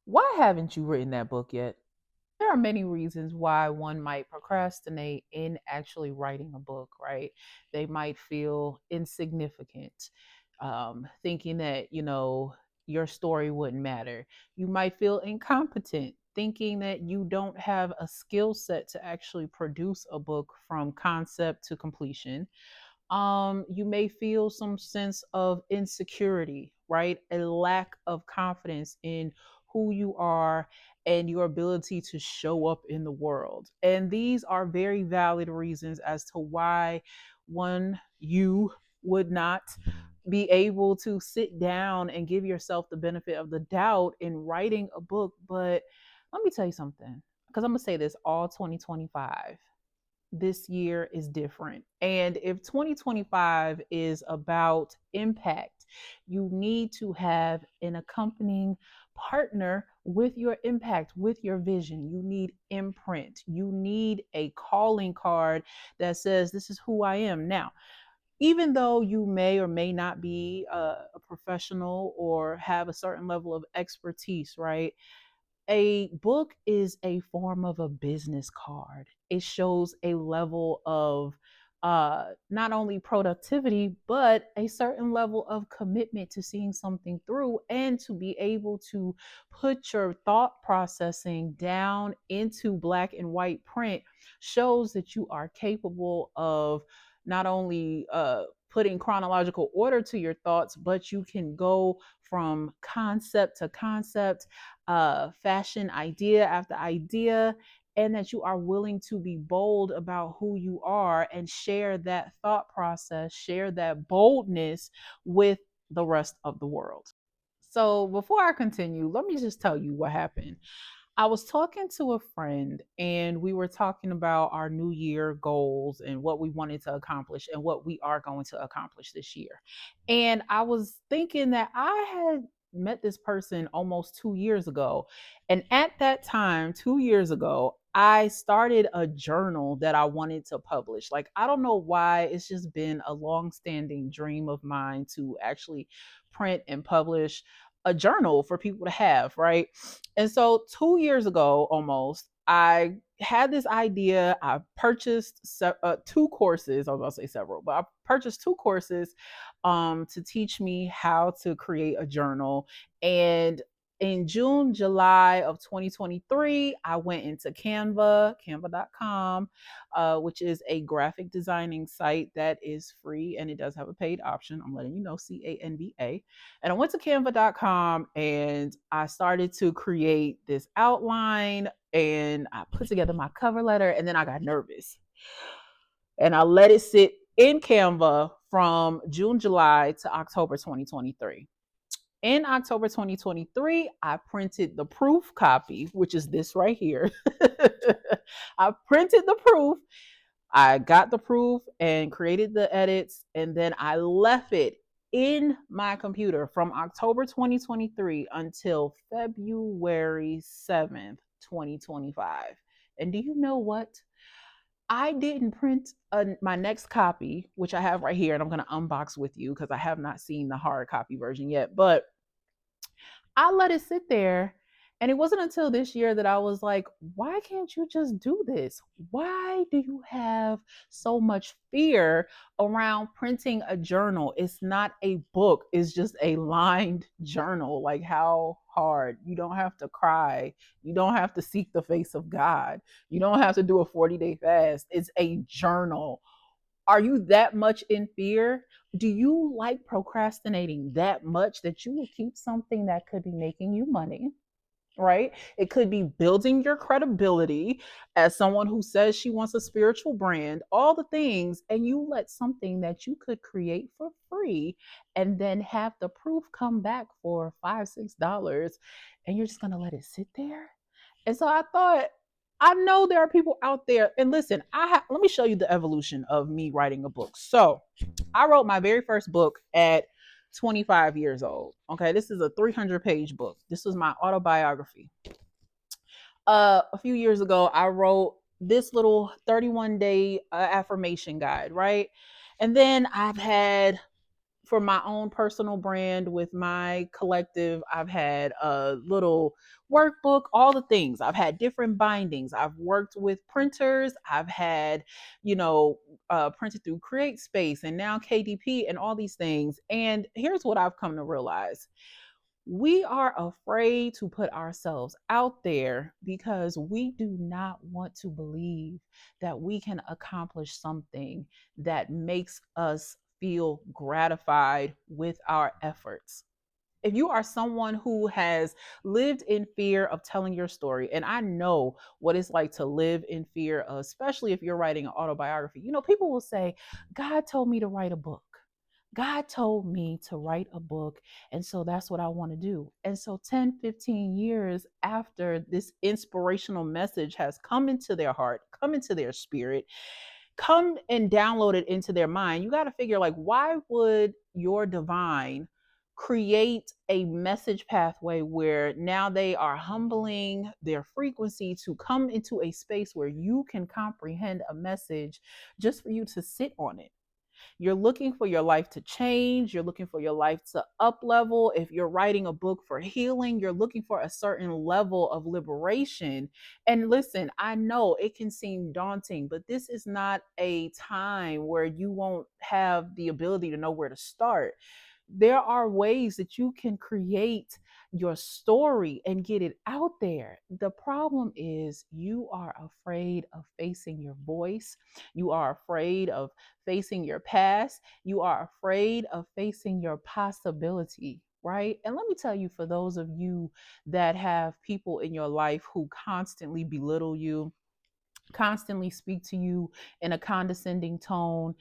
Why haven't you written that book yet? There are many reasons why one might procrastinate in actually writing a book, right? They might feel insignificant, thinking that, your story wouldn't matter. You might feel incompetent, thinking that you don't have a skill set to actually produce a book from concept to completion. You may feel some sense of insecurity, right? A lack of confidence in who you are and your ability to show up in the world. And these are very valid reasons as to why you would not be able to sit down and give yourself the benefit of the doubt in writing a book. But let me tell you something, because I'm going to say this all 2025, this year is different. And if 2025 is about impact, you need to have an accompanying partner with your impact, with your vision. You need imprint. You need a calling card that says, "This is who I am." Now, even though you may or may not be a professional or have a certain level of expertise, right? A book is a form of a business card. It shows a level of not only productivity, but a certain level of commitment to seeing something through and to be able to put your thought processing down into black and white print shows that you are capable of not only putting chronological order to your thoughts, but you can go from concept to concept, fashion idea after idea, and that you are willing to be bold about who you are and share that thought process, share that boldness with the rest of the world. So, before I continue, let me just tell you what happened. I was talking to a friend and we were talking about our new year goals and what we wanted to accomplish and what we are going to accomplish this year. And I was thinking that I had met this person almost 2 years ago. And at that time, 2 years ago, I started a journal that I wanted to publish. Like, I don't know why, it's just been a long standing dream of mine to actually print and publish a journal for people to have, right? And so 2 years ago, almost, I had this idea. I purchased two courses. I was about to say several, but I purchased two courses to teach me how to create a journal. And in June, July of 2023, I went into canva.com, which is a graphic designing site that is free and it does have a paid option. I'm letting you know, Canva. And I went to canva.com and I started to create this outline and I put together my cover letter and then I got nervous and I let it sit in Canva from June, July to October 2023. In October 2023, I printed the proof copy, which is this right here. I printed the proof, I got the proof and created the edits, and then I left it in my computer from October 2023 until February 7th, 2025. And do you know what? I didn't print my next copy, which I have right here, and I'm going to unbox with you because I have not seen the hard copy version yet. But I let it sit there. And it wasn't until this year that I was like, why can't you just do this? Why do you have so much fear around printing a journal? It's not a book, it's just a lined journal. Like, how hard? You don't have to cry. You don't have to seek the face of God. You don't have to do a 40-day fast. It's a journal. Are you that much in fear? Do you like procrastinating that much that you will keep something that could be making you money? Right? It could be building your credibility as someone who says she wants a spiritual brand, all the things, and you let something that you could create for free and then have the proof come back for $5, $6, and you're just going to let it sit there? And so I thought, I know there are people out there, and listen, let me show you the evolution of me writing a book. So I wrote my very first book at 25 years old. Okay, this is a 300-page book. This was my autobiography. A few years ago, I wrote this little 31-day affirmation guide, right? And then I've had for my own personal brand with my collective, I've had a little workbook, all the things. I've had different bindings. I've worked with printers. I've had, you know, printed through Create Space and now KDP and all these things. And here's what I've come to realize: we are afraid to put ourselves out there because we do not want to believe that we can accomplish something that makes us feel gratified with our efforts. If you are someone who has lived in fear of telling your story, and I know what it's like to live in fear, especially if you're writing an autobiography, people will say, God told me to write a book. God told me to write a book. And so that's what I want to do. And so 10, 15 years after this inspirational message has come into their heart, come into their spirit, come and download it into their mind, you got to figure, like, why would your divine create a message pathway where now they are humbling their frequency to come into a space where you can comprehend a message just for you to sit on it? You're looking for your life to change. You're looking for your life to up level. If you're writing a book for healing, you're looking for a certain level of liberation. And listen, I know it can seem daunting, but this is not a time where you won't have the ability to know where to start. There are ways that you can create your story and get it out there. The problem is you are afraid of facing your voice. You are afraid of facing your past. You are afraid of facing your possibility, right? And let me tell you, for those of you that have people in your life who constantly belittle you, constantly speak to you in a condescending tone,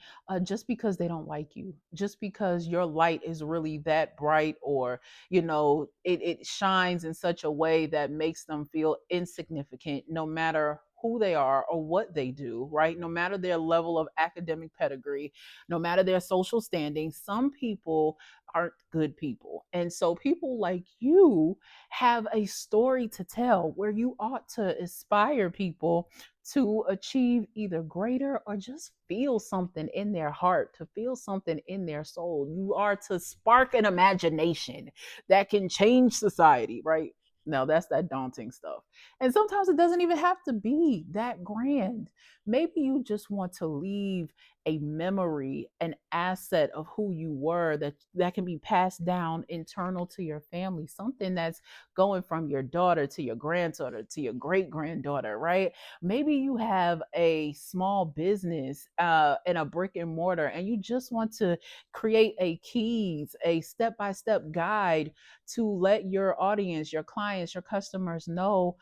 just because they don't like you, just because your light is really that bright, or it shines in such a way that makes them feel insignificant, no matter who they are or what they do, right? No matter their level of academic pedigree, no matter their social standing, some people aren't good people. And so people like you have a story to tell where you ought to inspire people to achieve either greater or just feel something in their heart, to feel something in their soul. You are to spark an imagination that can change society, right? Now, that's that daunting stuff. And sometimes it doesn't even have to be that grand. Maybe you just want to leave a memory, an asset of who you were, that can be passed down internal to your family, something that's going from your daughter to your granddaughter to your great granddaughter, right? Maybe you have a small business in a brick and mortar, and you just want to create a keys, a step-by-step guide to let your audience, your clients, your customers know,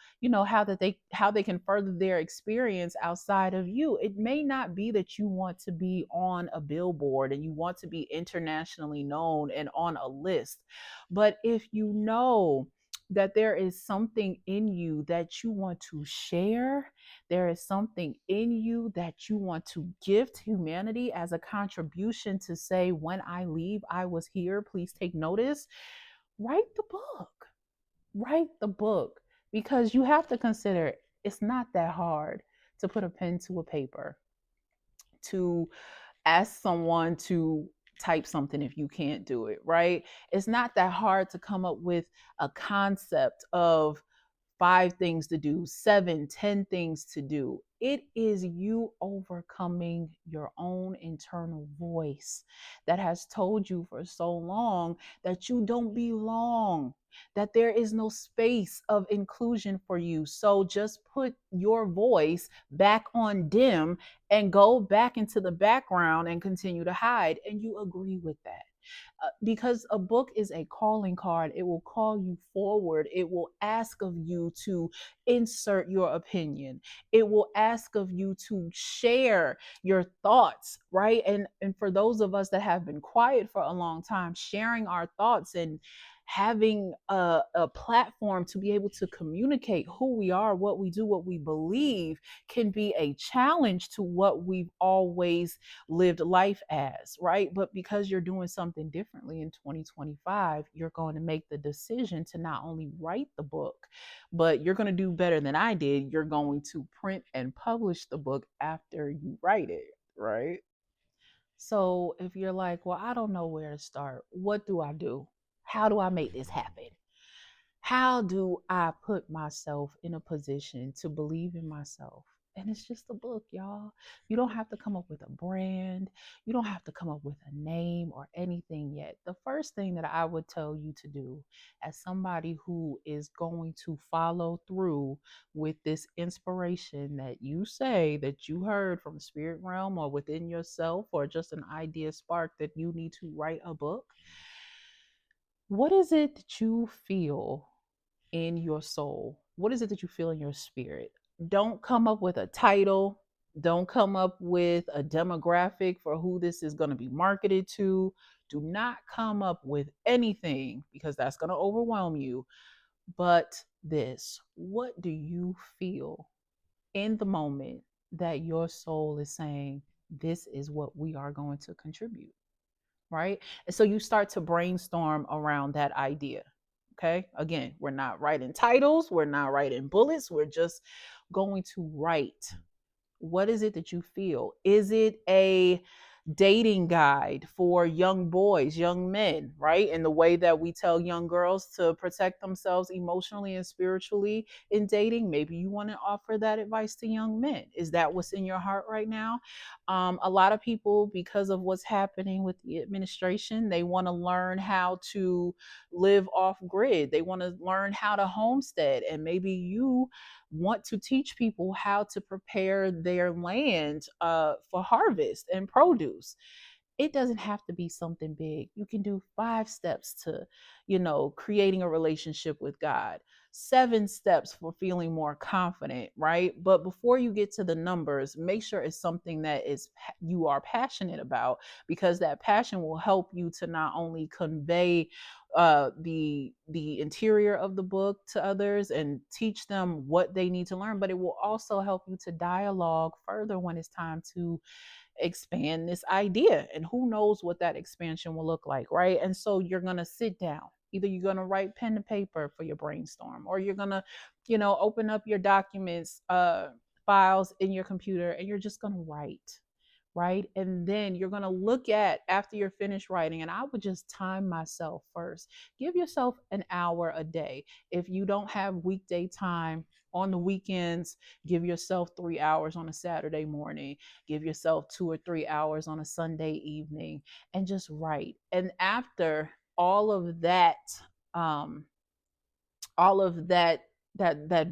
how they can further their experience outside of you. It may not be that you want to be on a billboard and you want to be internationally known and on a list, but if you know that there is something in you that you want to share, there is something in you that you want to give to humanity as a contribution to say, when I leave, I was here. Please take notice. Write the book. Write the book, because you have to consider, it's not that hard to put a pen to a paper, to ask someone to type something if you can't do it, right? It's not that hard to come up with a concept of 5 things to do, 7, 10 things to do. It is you overcoming your own internal voice that has told you for so long that you don't belong, that there is no space of inclusion for you. So just put your voice back on dim and go back into the background and continue to hide. And you agree with that. Because a book is a calling card. It will call you forward. It will ask of you to insert your opinion. It will ask of you to share your thoughts, right? And for those of us that have been quiet for a long time, sharing our thoughts and having a platform to be able to communicate who we are, what we do, what we believe, can be a challenge to what we've always lived life as, right? But because you're doing something differently in 2025, you're going to make the decision to not only write the book, but you're going to do better than I did. You're going to print and publish the book after you write it, right? So if you're like, well, I don't know where to start, what do I do? How do I make this happen? How do I put myself in a position to believe in myself? And it's just a book, y'all. You don't have to come up with a brand. You don't have to come up with a name or anything yet. The first thing that I would tell you to do, as somebody who is going to follow through with this inspiration that you say that you heard from the spirit realm or within yourself, or just an idea spark that you need to write a book, what is it that you feel in your soul? What is it that you feel in your spirit? Don't come up with a title. Don't come up with a demographic for who this is going to be marketed to. Do not come up with anything, because that's going to overwhelm you. But this, what do you feel in the moment that your soul is saying, this is what we are going to contribute? Right? And so you start to brainstorm around that idea. Okay. Again, we're not writing titles, we're not writing bullets, we're just going to write. What is it that you feel? Is it a dating guide for young boys, young men, right? In the way that we tell young girls to protect themselves emotionally and spiritually in dating, maybe you want to offer that advice to young men. Is that what's in your heart right now? A lot of people, because of what's happening with the administration, they want to learn how to live off grid. They want to learn how to homestead. And maybe you want to teach people how to prepare their land for harvest and produce. It doesn't have to be something big. You can do 5 steps to, creating a relationship with God, 7 steps for feeling more confident, right? But before you get to the numbers, make sure it's something that you are passionate about, because that passion will help you to not only convey the interior of the book to others and teach them what they need to learn, but it will also help you to dialogue further when it's time to expand this idea. And who knows what that expansion will look like, right? And so you're going to sit down. Either you're going to write pen to paper for your brainstorm, or you're going to, open up your documents, files in your computer, and you're just going to write, right? And then you're going to look at, after you're finished writing, and I would just time myself first. Give yourself an hour a day. If you don't have weekday time, on the weekends, give yourself 3 hours on a Saturday morning, give yourself 2 or 3 hours on a Sunday evening, and just write. And after all of that, um, all of that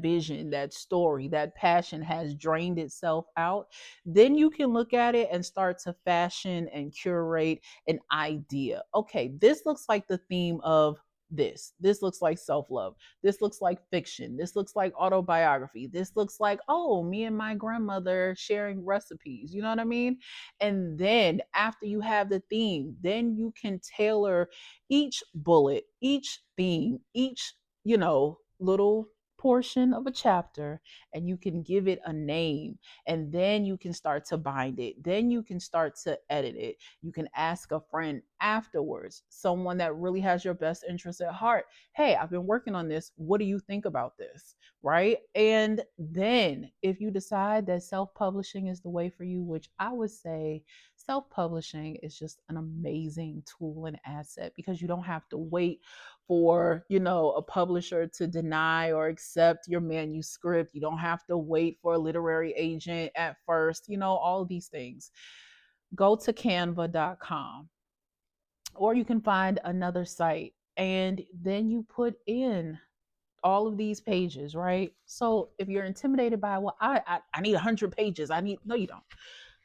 vision, that story, that passion has drained itself out, then you can look at it and start to fashion and curate an idea. Okay, this looks like the theme of this looks like self-love, this looks like fiction, this looks like autobiography, this looks like, oh, me and my grandmother sharing recipes, you know what I mean? And then after you have the theme, then you can tailor each bullet, each theme, each, little portion of a chapter, and you can give it a name. And then you can start to bind it, then you can start to edit it. You can ask a friend afterwards, someone that really has your best interest at heart, hey, I've been working on this, what do you think about this? Right? And then if you decide that self-publishing is the way for you, which I would say self-publishing is just an amazing tool and asset, because you don't have to wait for, a publisher to deny or accept your manuscript. You don't have to wait for a literary agent at first, all of these things. Go to canva.com, or you can find another site, and then you put in all of these pages, right? So if you're intimidated by, well, I need 100 pages, I need, no, you don't.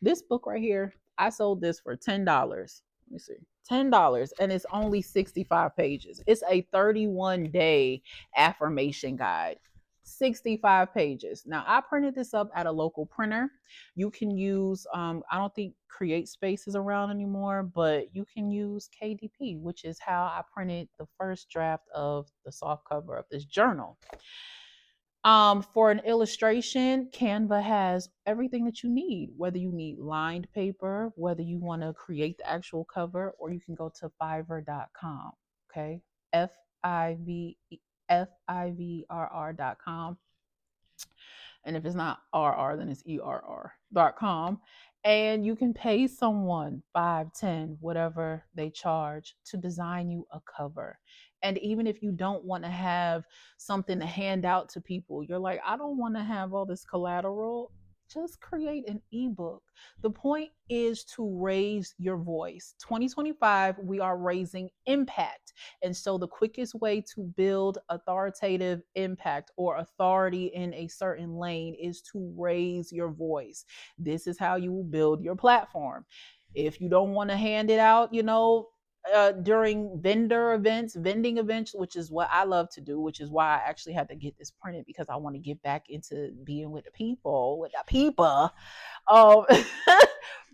This book right here, I sold this for $10. Let me see. $10, and it's only 65 pages. It's a 31-day affirmation guide. 65 pages. Now, I printed this up at a local printer. You can use, I don't think Create Space is around anymore, but you can use KDP, which is how I printed the first draft of the soft cover of this journal. For an illustration, Canva has everything that you need, whether you need lined paper, whether you want to create the actual cover, or you can go to fiverr.com. Okay. fiverr.com. And if it's not RR, then it's ERR.com. And you can pay someone 5, 10, whatever they charge to design you a cover. And even if you don't want to have something to hand out to people, you're like, I don't want to have all this collateral. Just create an ebook. The point is to raise your voice. 2025, we are raising impact. And so the quickest way to build authoritative impact or authority in a certain lane is to raise your voice. This is how you will build your platform. If you don't want to hand it out, during vending events, which is what I love to do, which is why I actually had to get this printed because I want to get back into being with the people. Um,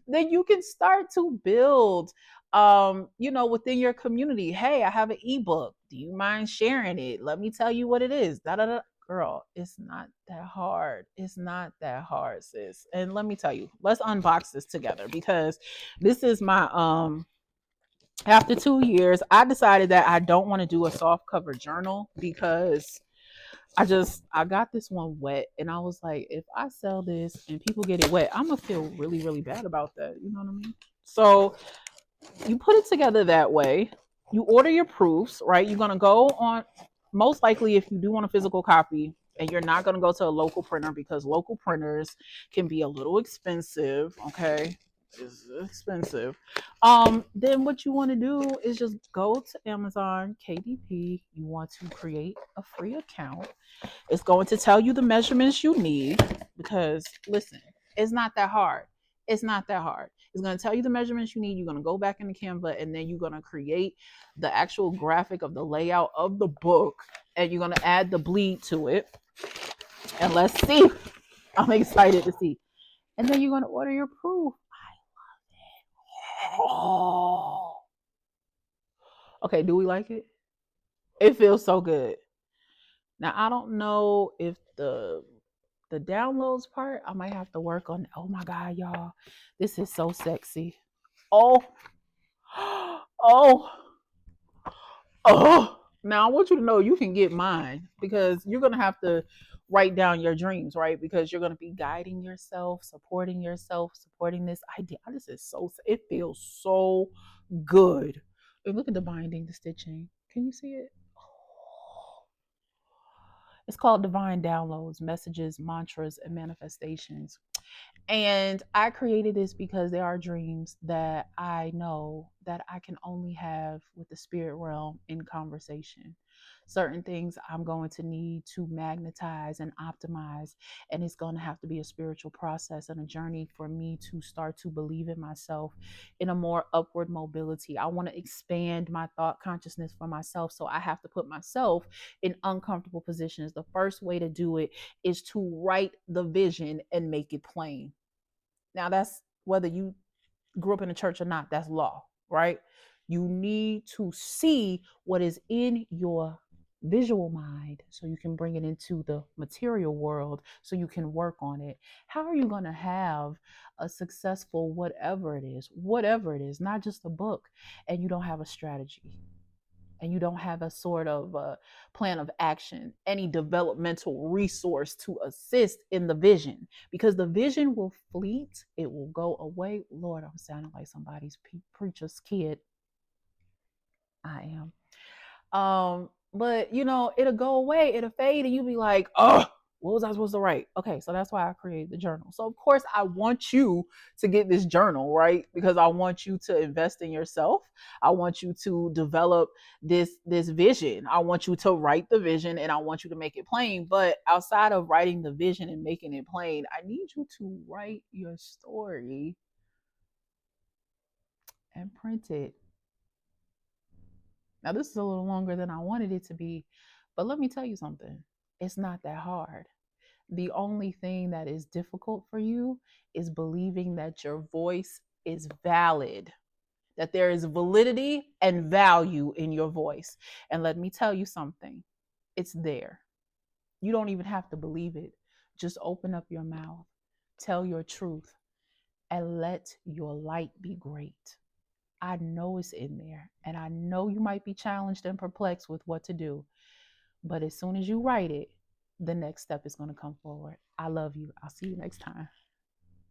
then you can start to build, within your community. Hey, I have an ebook. Do you mind sharing it? Let me tell you what it is. Da da da. Girl, it's not that hard. It's not that hard, sis. And let me tell you, let's unbox this together because this is my after 2 years, I decided that I don't want to do a soft cover journal because I got this one wet and I was like, if I sell this and people get it wet, I'm gonna feel really, really bad about that. You know what I mean? So you put it together that way. You order your proofs, right? You're gonna go on, most likely if you do want a physical copy, and you're not gonna go to a local printer because local printers can be a little expensive, okay? It's expensive. Then what you want to do is just go to Amazon KDP. You want to create a free account. It's going to tell you the measurements you need because listen, it's not that hard. It's not that hard. It's going to tell you the measurements you need. You're going to go back into Canva and then you're going to create the actual graphic of the layout of the book and you're going to add the bleed to it. And let's see. I'm excited to see. And then you're going to order your proof. I love it. Oh. Okay, do we like it? It feels so good. Now I don't know if the downloads part, I might have to work on. Oh my god, y'all, this is so sexy. Oh, oh, oh. Now I want you to know you can get mine because you're gonna have to write down your dreams, right? Because you're gonna be guiding yourself, supporting this idea. This is so. It feels so good. And look at the binding, the stitching. Can you see it? It's called Divine Downloads, Messages, Mantras, and Manifestations. And I created this because there are dreams that I know that I can only have with the spirit realm in conversation. Certain things I'm going to need to magnetize and optimize. And it's going to have to be a spiritual process and a journey for me to start to believe in myself in a more upward mobility. I want to expand my thought consciousness for myself. So I have to put myself in uncomfortable positions. The first way to do it is to write the vision and make it plain. Now, that's whether you grew up in a church or not, that's law, right? You need to see what is in your visual mind so you can bring it into the material world so you can work on it. How are you going to have a successful whatever it is, not just a book, and you don't have a strategy? And you don't have a sort of plan of action, any developmental resource to assist in the vision, because the vision will fleet, it will go away. Lord, I'm sounding like somebody's preacher's kid. I am. But it'll go away, it'll fade, and you'll be like, oh, what was I supposed to write? Okay, so that's why I created the journal. So of course I want you to get this journal, right? Because I want you to invest in yourself. I want you to develop this vision. I want you to write the vision and I want you to make it plain. But outside of writing the vision and making it plain, I need you to write your story and print it. Now, this is a little longer than I wanted it to be, but let me tell you something. It's not that hard. The only thing that is difficult for you is believing that your voice is valid, that there is validity and value in your voice. And let me tell you something, it's there. You don't even have to believe it. Just open up your mouth, tell your truth, and let your light be great. I know it's in there. And I know you might be challenged and perplexed with what to do. But as soon as you write it, the next step is going to come forward. I love you. I'll see you next time.